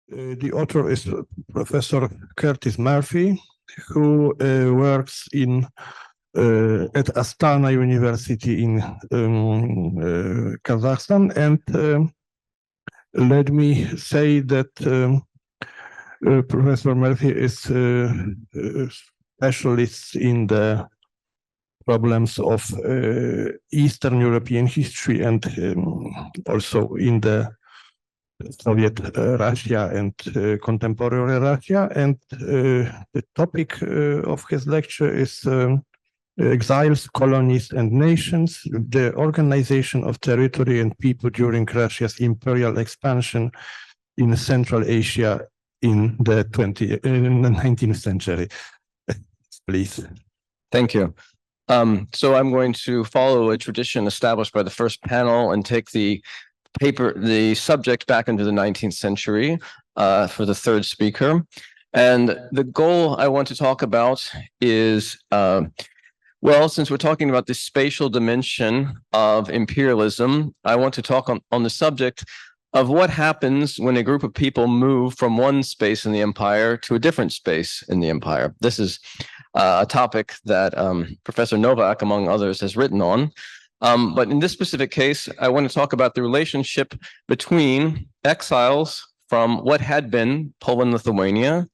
The author is Professor Curtis Murphy, who works at Astana University in Kazakhstan. And let me say that Professor Murphy is a specialist in the problems of Eastern European history and also in the Soviet Russia and contemporary Russia. And the topic of his lecture is Exiles, Colonists and Nations, the Organization of Territory and People during Russia's Imperial Expansion in Central Asia in the 19th century. Please. Thank you. So I'm going to follow a tradition established by the first panel and take the subject back into the 19th century for the third speaker. And the goal I want to talk about is, well, since we're talking about the spatial dimension of imperialism, I want to talk on the subject of what happens when a group of people move from one space in the empire to a different space in the empire. This is a topic that Professor Novak, among others, has written on. But in this specific case, I want to talk about the relationship between exiles from what had been Poland-Lithuania.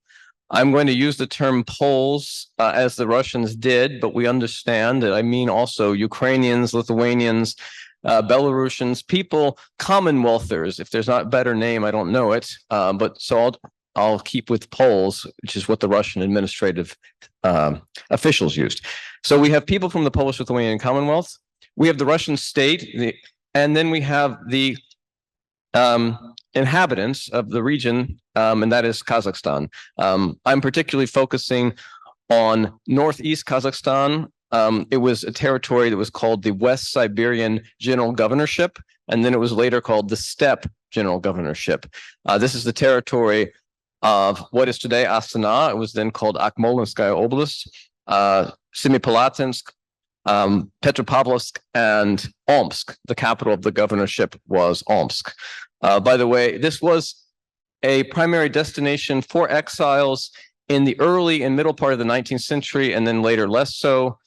I'm going to use the term Poles as the Russians did, but we understand that I mean also Ukrainians, Lithuanians, Belarusians, people, Commonwealthers. If there's not a better name, I don't know it. But so I'll keep with Poles, which is what the Russian administrative officials used. So we have people from the Polish-Lithuanian Commonwealth. We have the Russian state, and then we have the inhabitants of the region, and that is Kazakhstan. I'm particularly focusing on northeast Kazakhstan. It was a territory that was called the West Siberian General Governorship, and then it was later called the Steppe General Governorship. This is the territory of what is today Astana. It was then called Akmolinskaya Oblast, Semipalatinsk, Petropavlovsk, and Omsk. The capital of the governorship was Omsk. By the way, this was a primary destination for exiles in the early and middle part of the 19th century, and then later less so.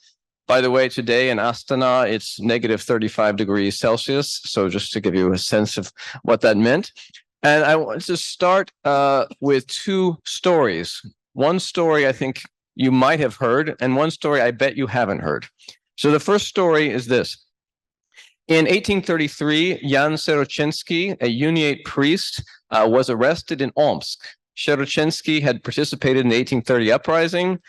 By the way, today in Astana, it's negative 35 degrees Celsius. So just to give you a sense of what that meant. And I want to start with two stories. One story I think you might have heard, and one story I bet you haven't heard. So the first story is this. In 1833, Jan Szeroczynski, a Uniate priest, was arrested in Omsk. Szeroczynski had participated in the 1830 uprising.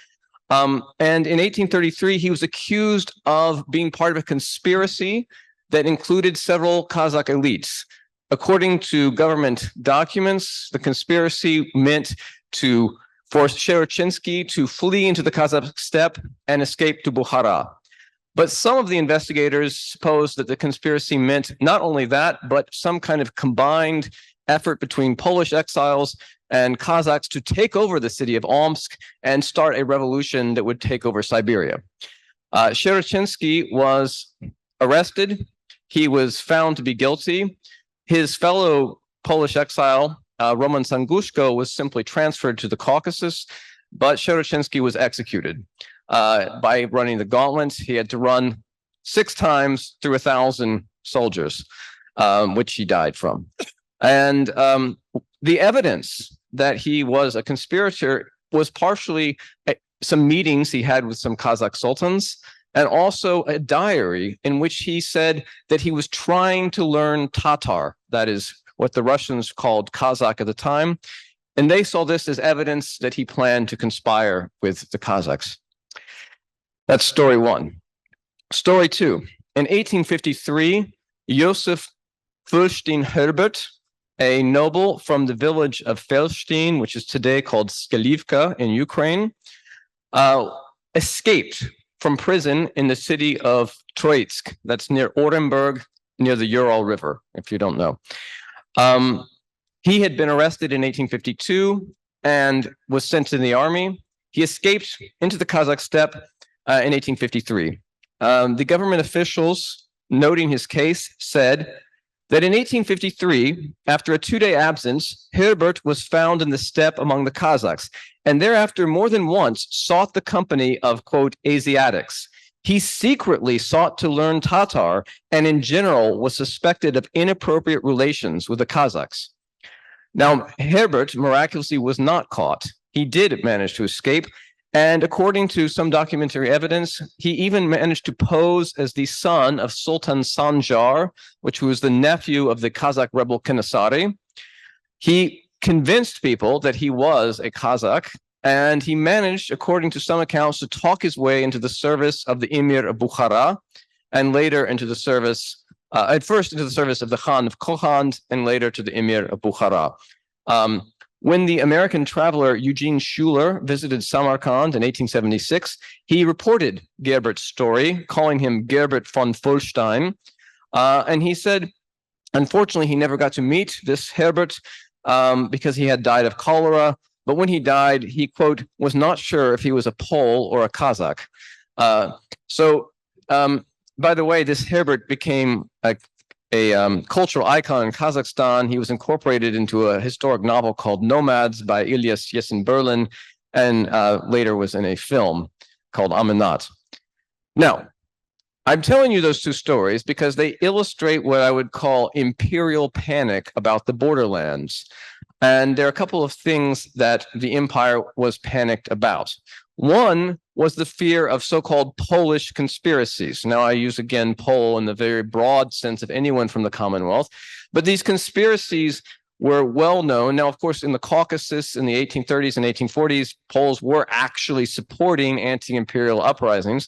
And in 1833, he was accused of being part of a conspiracy that included several Kazakh elites. According to government documents, the conspiracy meant to force Szeroczynski to flee into the Kazakh steppe and escape to Bukhara. But some of the investigators supposed that the conspiracy meant not only that, but some kind of combined effort between Polish exiles and Kazakhs to take over the city of Omsk and start a revolution that would take over Siberia. Szeroczynski was arrested. He was found to be guilty. His fellow Polish exile, Roman Sangushko, was simply transferred to the Caucasus, but Szeroczynski was executed. By running the gauntlet, he had to run 6 times through 1,000 soldiers, which he died from. And the evidence that he was a conspirator was partially some meetings he had with some Kazakh sultans, and also a diary in which he said that he was trying to learn Tatar, that is what the Russians called Kazakh at the time. And they saw this as evidence that he planned to conspire with the Kazakhs. That's story one. Story two. In 1853, Josef Fürstein Herbert, a noble from the village of Felstein, which is today called Skalivka in Ukraine, escaped from prison in the city of Troitsk. That's near Orenburg, near the Ural River, if you don't know. He had been arrested in 1852 and was sent in the army. He escaped into the Kazakh steppe in 1853. The government officials, noting his case, said that in 1853, after a 2-day absence, Herbert was found in the steppe among the Kazakhs, and thereafter more than once sought the company of, quote, Asiatics. He secretly sought to learn Tatar and in general was suspected of inappropriate relations with the Kazakhs. Now, Herbert miraculously was not caught. He did manage to escape, and according to some documentary evidence, he even managed to pose as the son of Sultan Sanjar, which was the nephew of the Kazakh rebel Kenasari. He convinced people that he was a Kazakh, and he managed, according to some accounts, to talk his way into the service of the Emir of Bukhara, and later into the service, at first into the service of the Khan of Khokhand, and later to the Emir of Bukhara. When the American traveler Eugene Schuler visited Samarkand in 1876, he reported Gerbert's story, calling him Gerbert von Vollstein. And he said, unfortunately, he never got to meet this Herbert because he had died of cholera. But when he died, he, quote, was not sure if he was a Pole or a Kazakh. By the way, this Herbert became a cultural icon in Kazakhstan. He was incorporated into a historic novel called Nomads by Ilyas Yesin-Berlin, and later was in a film called Amanat. Now, I'm telling you those two stories because they illustrate what I would call imperial panic about the borderlands. And there are a couple of things that the empire was panicked about. One was the fear of so-called Polish conspiracies. Now, I use, again, Pole in the very broad sense of anyone from the Commonwealth. But these conspiracies were well known. Now, of course, in the Caucasus in the 1830s and 1840s, Poles were actually supporting anti-imperial uprisings.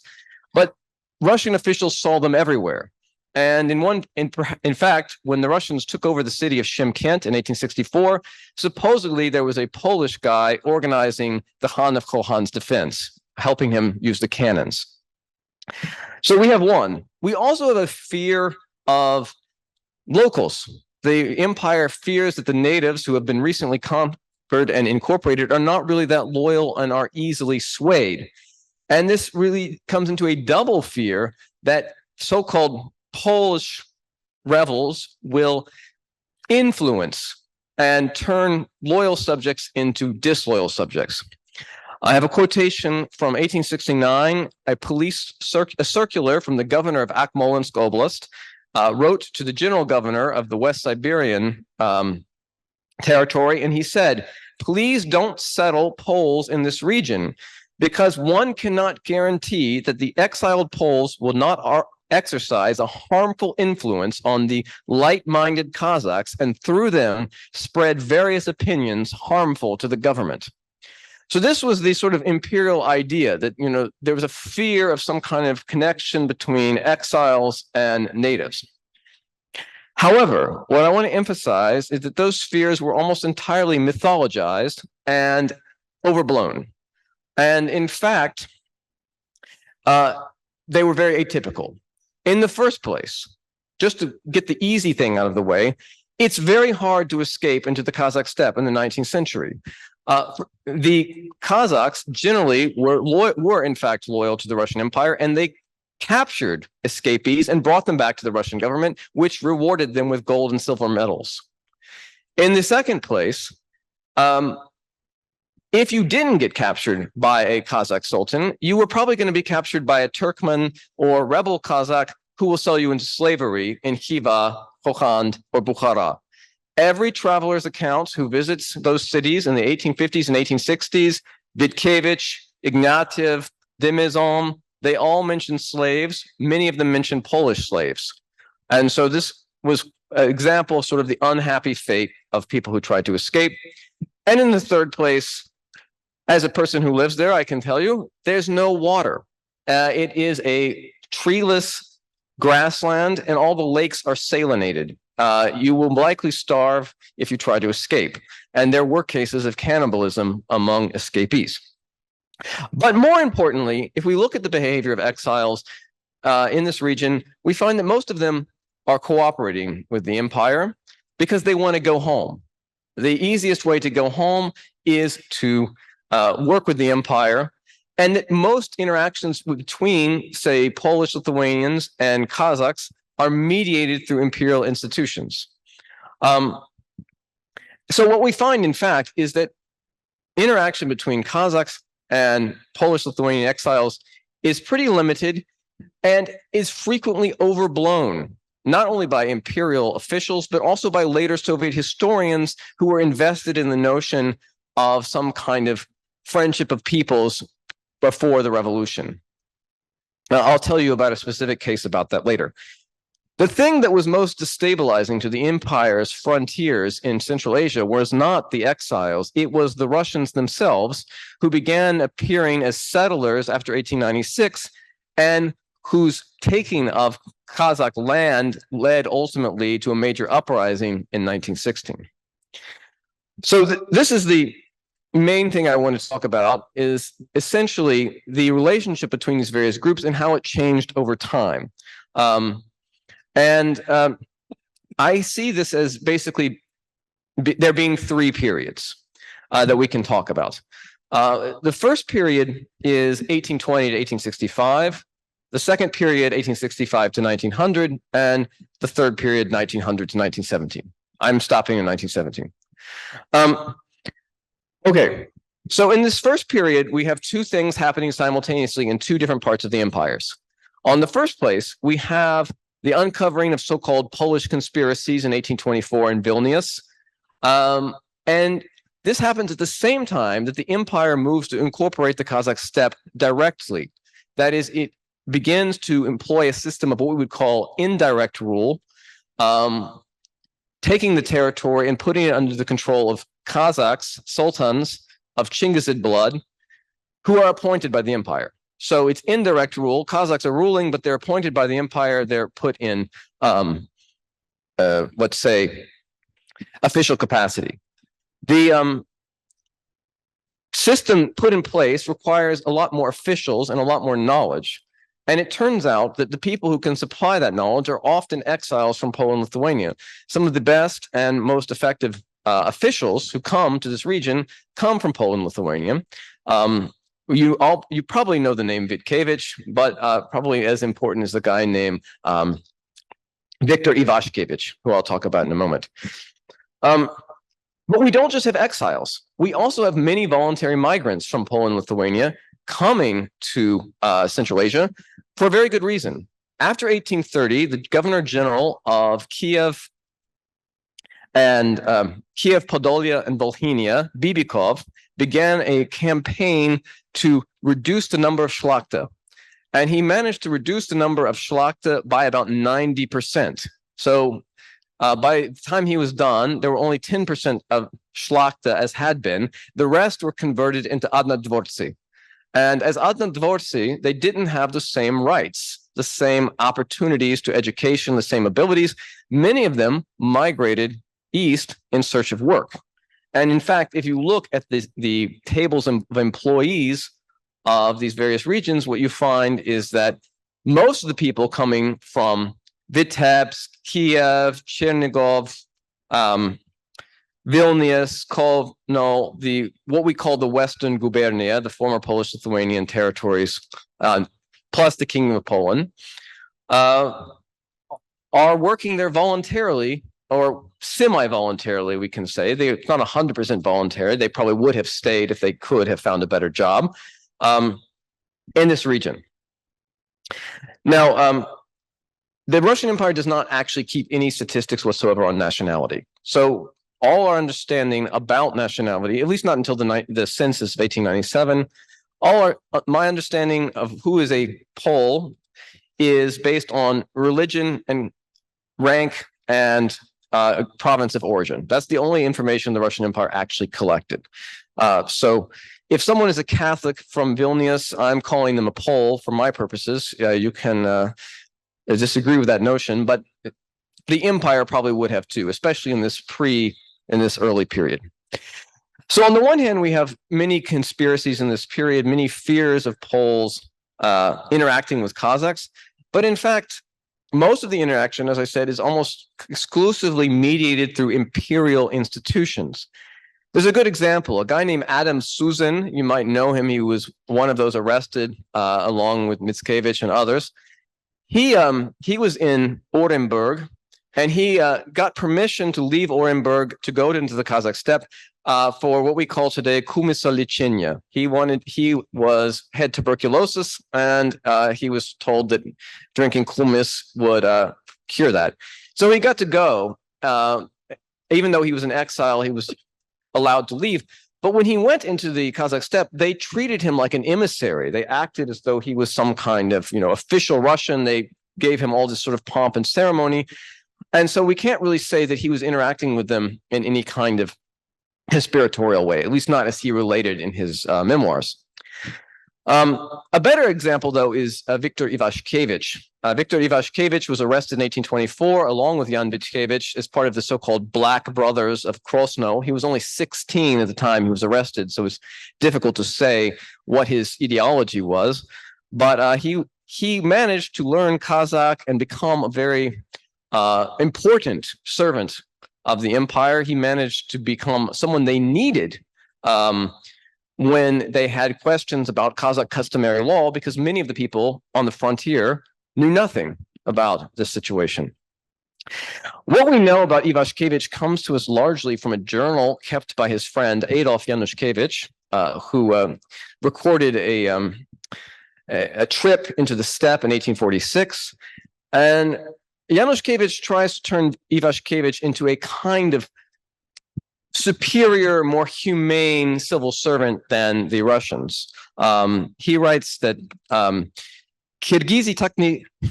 But Russian officials saw them everywhere. And in fact, when the Russians took over the city of Shymkent in 1864, supposedly there was a Polish guy organizing the Khan of Kokhand's defense, helping him use the cannons. So we have one. We also have a fear of locals. The empire fears that the natives who have been recently conquered and incorporated are not really that loyal and are easily swayed. And this really comes into a double fear that so-called Polish rebels will influence and turn loyal subjects into disloyal subjects. I have a quotation from 1869. A circular from the governor of Akmolensk Oblast wrote to the general governor of the West Siberian territory, and he said, "Please don't settle Poles in this region, because one cannot guarantee that the exiled Poles will not exercise a harmful influence on the light-minded Kazakhs and through them spread various opinions harmful to the government." So this was the sort of imperial idea that, there was a fear of some kind of connection between exiles and natives. However, what I want to emphasize is that those fears were almost entirely mythologized and overblown. And in fact, they were very atypical. In the first place, just to get the easy thing out of the way, it's very hard to escape into the Kazakh steppe in the 19th century. The Kazakhs generally were in fact loyal to the Russian Empire, and they captured escapees and brought them back to the Russian government, which rewarded them with gold and silver medals. In the second place, if you didn't get captured by a Kazakh sultan, you were probably going to be captured by a Turkmen or rebel Kazakh who will sell you into slavery in Khiva, Kokhand, or Bukhara. Every traveler's account who visits those cities in the 1850s and 1860s, Vitkevich, Ignatiev, de Maison, they all mention slaves. Many of them mention Polish slaves. And so this was an example of sort of the unhappy fate of people who tried to escape. And in the third place, as a person who lives there, I can tell you, there's no water. It is a treeless grassland, and all the lakes are salinated. You will likely starve if you try to escape. And there were cases of cannibalism among escapees. But more importantly, if we look at the behavior of exiles in this region, we find that most of them are cooperating with the empire because they want to go home. The easiest way to go home is to work with the empire, and that most interactions between, say, Polish Lithuanians and Kazakhs are mediated through imperial institutions. So what we find, in fact, is that interaction between Kazakhs and Polish-Lithuanian exiles is pretty limited and is frequently overblown, not only by imperial officials, but also by later Soviet historians who were invested in the notion of some kind of friendship of peoples before the revolution. Now, I'll tell you about a specific case about that later. The thing that was most destabilizing to the empire's frontiers in Central Asia was not the exiles, it was the Russians themselves, who began appearing as settlers after 1896 and whose taking of Kazakh land led ultimately to a major uprising in 1916. So this is the main thing I want to talk about, is essentially the relationship between these various groups and how it changed over time. I see this as basically there being three periods that we can talk about. The first period is 1820 to 1865. The second period, 1865 to 1900, and the third period, 1900 to 1917. I'm stopping in 1917. Okay, so in this first period, we have two things happening simultaneously in two different parts of the empires. On the first place, we have the uncovering of so-called Polish conspiracies in 1824 in Vilnius. And this happens at the same time that the empire moves to incorporate the Kazakh steppe directly. That is, it begins to employ a system of what we would call indirect rule, taking the territory and putting it under the control of Kazakhs, sultans of Chinggisid blood, who are appointed by the empire. So it's indirect rule. Kazakhs are ruling, but they're appointed by the empire. They're put in, let's say, official capacity. The system put in place requires a lot more officials and a lot more knowledge. And it turns out that the people who can supply that knowledge are often exiles from Poland and Lithuania. Some of the best and most effective officials who come to this region come from Poland and Lithuania. You probably know the name Witkiewicz, but probably as important is the guy named Viktor Iwaszkiewicz, who I'll talk about in a moment. But we don't just have exiles. We also have many voluntary migrants from Poland and Lithuania coming to Central Asia for a very good reason. After 1830, the Governor General of Kiev and Kiev, Podolia, and Volhynia, Bibikov, began a campaign to reduce the number of Szlachta. And he managed to reduce the number of Szlachta by about 90%. So by the time he was done, there were only 10% of Szlachta as had been. The rest were converted into Adnadvorci. And as Adnadvorci, they didn't have the same rights, the same opportunities to education, the same abilities. Many of them migrated east in search of work. And in fact, if you look at the tables of employees of these various regions, what you find is that most of the people coming from Vitebsk, Kiev, Chernigov, Vilnius, Kovno, what we call the Western Gubernia, the former Polish-Lithuanian territories, plus the Kingdom of Poland, are working there voluntarily, or semi-voluntarily, we can say. It's not 100% voluntary. They probably would have stayed if they could have found a better job in this region. Now, the Russian Empire does not actually keep any statistics whatsoever on nationality. So all our understanding about nationality, at least not until the census of 1897, my understanding of who is a Pole is based on religion and rank and province of origin. That's the only information the Russian Empire actually collected. So if someone is a Catholic from Vilnius, I'm calling them a Pole for my purposes. You can disagree with that notion, but the empire probably would have too, especially in this early period. So on the one hand, we have many conspiracies in this period, many fears of Poles interacting with Kazakhs, but in fact, most of the interaction, as I said, is almost exclusively mediated through imperial institutions. There's a good example, a guy named Adam Suzin. You might know him. He was one of those arrested along with Mickiewicz and others. He was in Orenburg, and he got permission to leave Orenburg to go into the Kazakh steppe for what we call today kumisalichenia. He had tuberculosis, and he was told that drinking kumis would cure that. So he got to go. Even though he was in exile, he was allowed to leave. But when he went into the Kazakh steppe, they treated him like an emissary. They acted as though he was some kind of, official Russian. They gave him all this sort of pomp and ceremony. And so we can't really say that he was interacting with them in any kind of conspiratorial way, at least not as he related in his memoirs. A better example, though, is Viktor Iwaszkiewicz. Viktor Iwaszkiewicz was arrested in 1824 along with Jan Mickiewicz as part of the so-called Black Brothers of Krosno. He was only 16 at the time he was arrested, so it's difficult to say what his ideology was. But he managed to learn Kazakh and become a very important servant of the empire. He managed to become someone they needed when they had questions about Kazakh customary law, because many of the people on the frontier knew nothing about this situation. What we know about Iwaszkiewicz comes to us largely from a journal kept by his friend Adolf Januszkiewicz, who recorded a trip into the steppe in 1846. And Januszkiewicz tries to turn Iwaszkiewicz into a kind of superior, more humane civil servant than the Russians. He writes that Kirgizi tak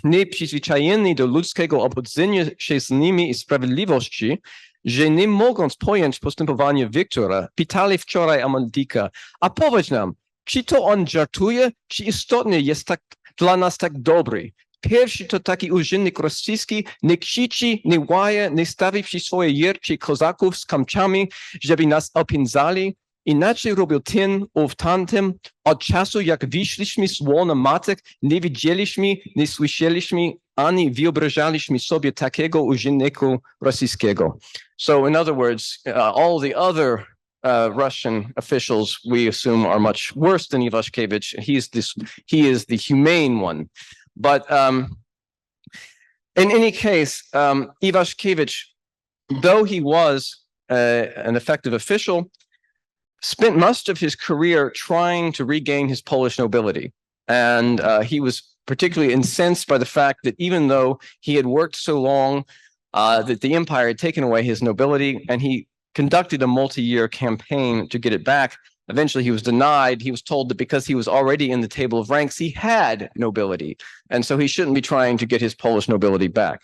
nie przyzwyczajeni do ludzkiego obchodzenia się z nimi i sprawiedliwości, że nie mogąc pojąć postępowania Wiktora, pytali wczoraj Amandika, a powiedz nam, czy to on żartuje, czy istotnie jest tak dla nas tak dobry? Pierwszy to taki urzędnik rosyjski nie krzyczy, nie łaje, nie stawi przy swoje jerczy kozaków z kamczami, żeby nas opędzali. Inaczej robił ten ów tamtym. Od czasu, jak wyszliśmy z łona matek, nie widzieliśmy, nie słyszeliśmy, ani wyobrażaliśmy sobie takiego urzędnika rosyjskiego. So, in other words, all the other Russian officials we assume are much worse than Iwaszkiewicz. He is the humane one. But in any case, Iwaszkiewicz, though he was an effective official, spent most of his career trying to regain his Polish nobility. And he was particularly incensed by the fact that even though he had worked so long, that the empire had taken away his nobility, and he conducted a multi-year campaign to get it back. Eventually, he was denied. He was told that because he was already in the table of ranks, he had nobility. And so he shouldn't be trying to get his Polish nobility back.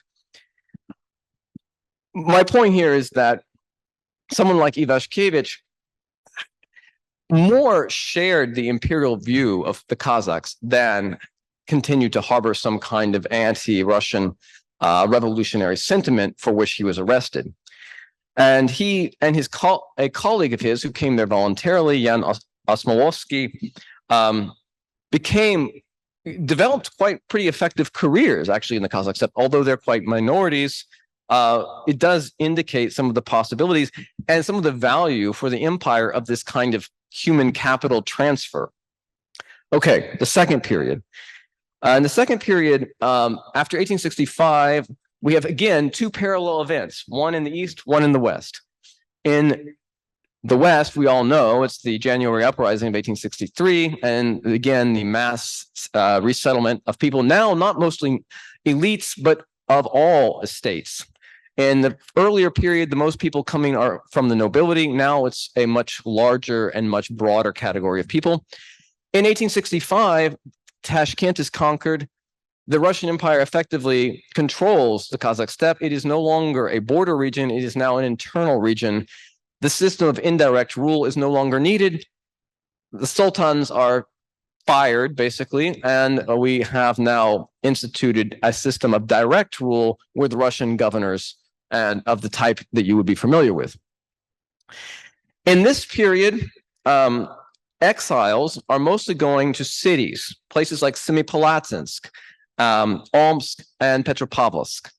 My point here is that someone like Iwaszkiewicz more shared the imperial view of the Kazakhs than continued to harbor some kind of anti-Russian revolutionary sentiment for which he was arrested. And he and a colleague of his who came there voluntarily, Jan Osmowski, developed pretty effective careers actually in the Kazakh steppe. Although they're quite minorities, it does indicate some of the possibilities and some of the value for the empire of this kind of human capital transfer. Okay, the second period. In the second period, after 1865, we have, again, two parallel events, one in the East, one in the West. In the West, we all know it's the January uprising of 1863, and again, the mass resettlement of people, now not mostly elites, but of all estates. In the earlier period, the most people coming are from the nobility. Now it's a much larger and much broader category of people. In 1865, Tashkent is conquered. The Russian Empire effectively controls the Kazakh steppe. It is no longer a border region. It is now an internal region. The system of indirect rule is no longer needed. The sultans are fired, basically, and we have now instituted a system of direct rule with Russian governors and of the type that you would be familiar with. In this period, exiles are mostly going to cities, places like Semipalatinsk, Omsk, and Petropavlovsk.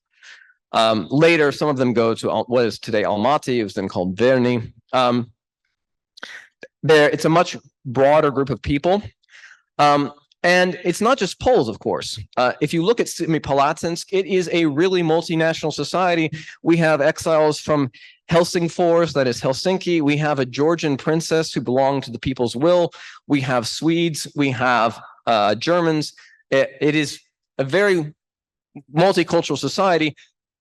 Later, some of them go to what is today Almaty. It was then called Verny. It's a much broader group of people. And it's not just Poles, of course. If you look at Semipalatinsk, it is a really multinational society. We have exiles from Helsingfors, that is Helsinki. We have a Georgian princess who belonged to the people's will. We have Swedes. We have Germans. It is a very multicultural society,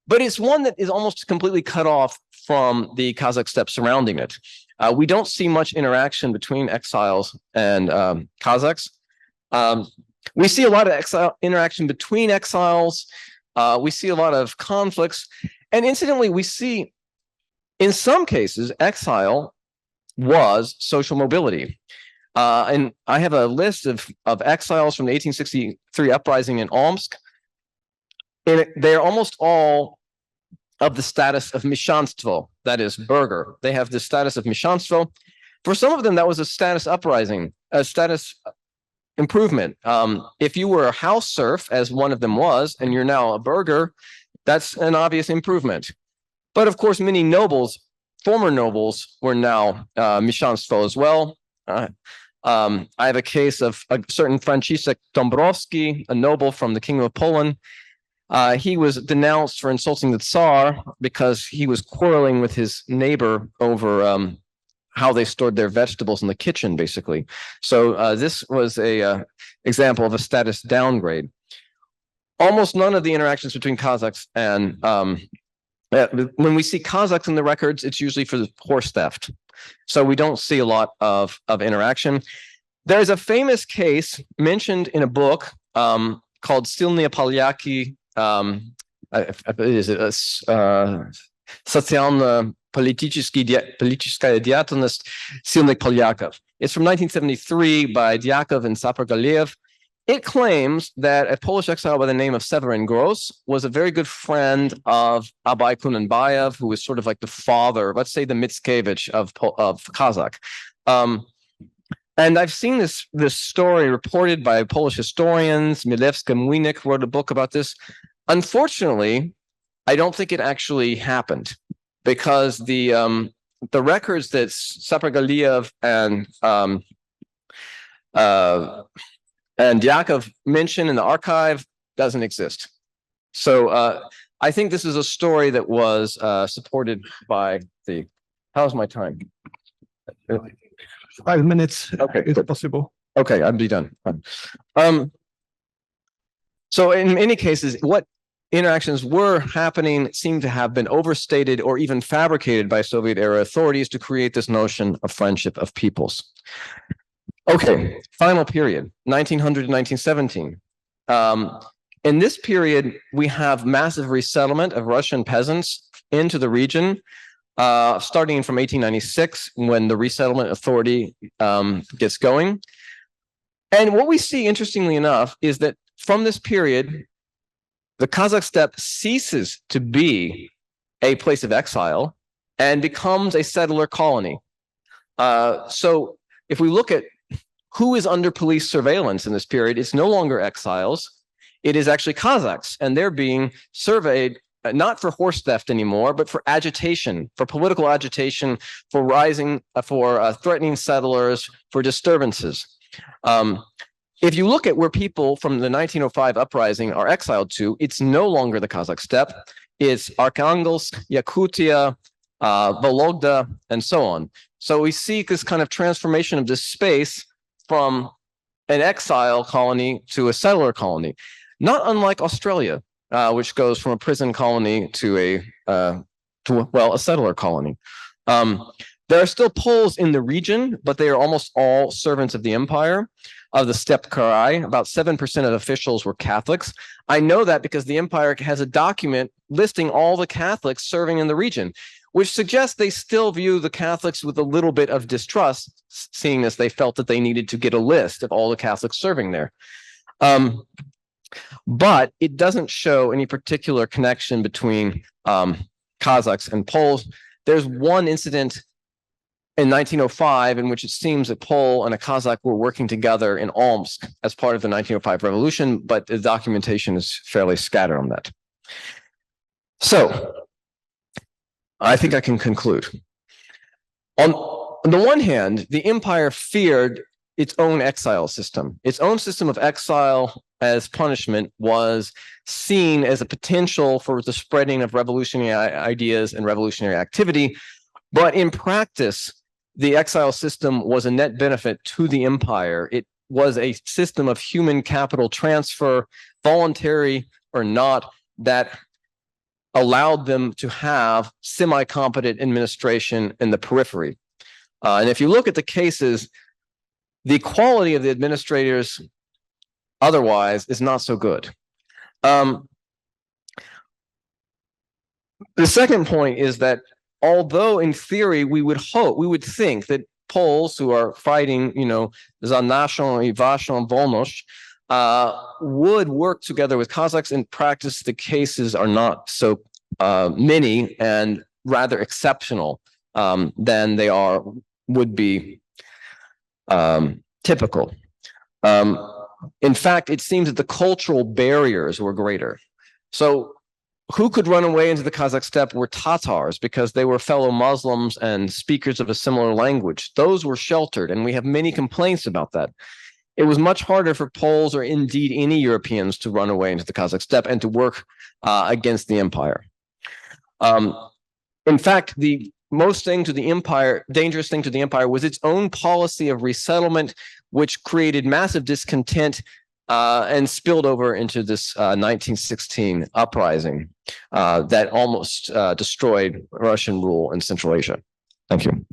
but it's one that is almost completely cut off from the Kazakh steppe surrounding it. We don't see much interaction between exiles and Kazakhs. We see a lot of interaction between exiles. We see a lot of conflicts. And incidentally, we see, in some cases, exile was social mobility. And I have a list of exiles from the 1863 uprising in Omsk. And they're almost all of the status of mieszanstwo, that is burgher. They have the status of mieszanstwo. For some of them, that was a status uprising, a status improvement. If you were a house serf, as one of them was, and you're now a burgher, that's an obvious improvement. But of course, many nobles, former nobles, were now mieszanstwo as well. I have a case of a certain Franciszek Dąbrowski, a noble from the Kingdom of Poland. He was denounced for insulting the Tsar because he was quarreling with his neighbor over how they stored their vegetables in the kitchen, basically. So this was a example of a status downgrade. Almost none of the interactions between Kazakhs and when we see Kazakhs in the records, it's usually for the horse theft. So we don't see a lot of interaction. There's a famous case mentioned in a book called Silnie Polyaki. Is it Socjalno-Polityczna деятельность silnych Polyakov. It's from 1973 by Dyakov and Sapargaliev. It claims that a Polish exile by the name of Severin Gross was a very good friend of Abay Kunanbayev, who was sort of like the father, let's say the Mickiewicz of Kazakh. And I've seen this story reported by Polish historians. Milewska Młynek wrote a book about this. Unfortunately, I don't think it actually happened, because the records that Sapargaliev and Dyakov mention in the archive doesn't exist. So I think this is a story that was supported by the. How's my time? 5 minutes, okay, if possible. Okay, I'll be done. So in many cases, what interactions were happening seem to have been overstated or even fabricated by Soviet-era authorities to create this notion of friendship of peoples. Okay, final period, 1900 to 1917. In this period, we have massive resettlement of Russian peasants into the region, starting from 1896, when the resettlement authority gets going. And what we see, interestingly enough, is that from this period, the Kazakh steppe ceases to be a place of exile and becomes a settler colony. So if we look at who is under police surveillance in this period, it's no longer exiles. It is actually Kazakhs, and they're being surveyed not for horse theft anymore, but for agitation, for political agitation, for threatening settlers, for disturbances. If you look at where people from the 1905 uprising are exiled to, it's no longer the Kazakh steppe. It's Arkhangelsk, Yakutia, Vologda, and so on. So we see this kind of transformation of this space from an exile colony to a settler colony, not unlike Australia, which goes from a prison colony to a settler colony. There are still Poles in the region, but they are almost all servants of the empire, of the steppe Krai. About 7% of officials were Catholics. I know that because the empire has a document listing all the Catholics serving in the region, which suggests they still view the Catholics with a little bit of distrust, seeing as they felt that they needed to get a list of all the Catholics serving there. But it doesn't show any particular connection between Kazakhs and Poles. There's one incident in 1905 in which it seems that Pole and a Kazakh were working together in Omsk as part of the 1905 revolution, but the documentation is fairly scattered on that. So I think I can conclude. On the one hand, the empire feared its own exile system. Its own system of exile as punishment was seen as a potential for the spreading of revolutionary ideas and revolutionary activity. But in practice, the exile system was a net benefit to the empire. It was a system of human capital transfer, voluntary or not, that allowed them to have semi-competent administration in the periphery. And if you look at the cases, the quality of the administrators otherwise is not so good. The second point is that although in theory we would think that Poles who are fighting, za naszą I waszą wolność, would work together with Kazakhs. In practice, the cases are not so many and rather exceptional than they would be typical. In fact, it seems that the cultural barriers were greater. So who could run away into the Kazakh steppe were Tatars, because they were fellow Muslims and speakers of a similar language. Those were sheltered, and we have many complaints about that. It was much harder for Poles, or indeed any Europeans, to run away into the Kazakh steppe and to work against the empire. In fact, the dangerous thing to the empire was its own policy of resettlement, which created massive discontent and spilled over into this 1916 uprising that almost destroyed Russian rule in Central Asia. Thank you.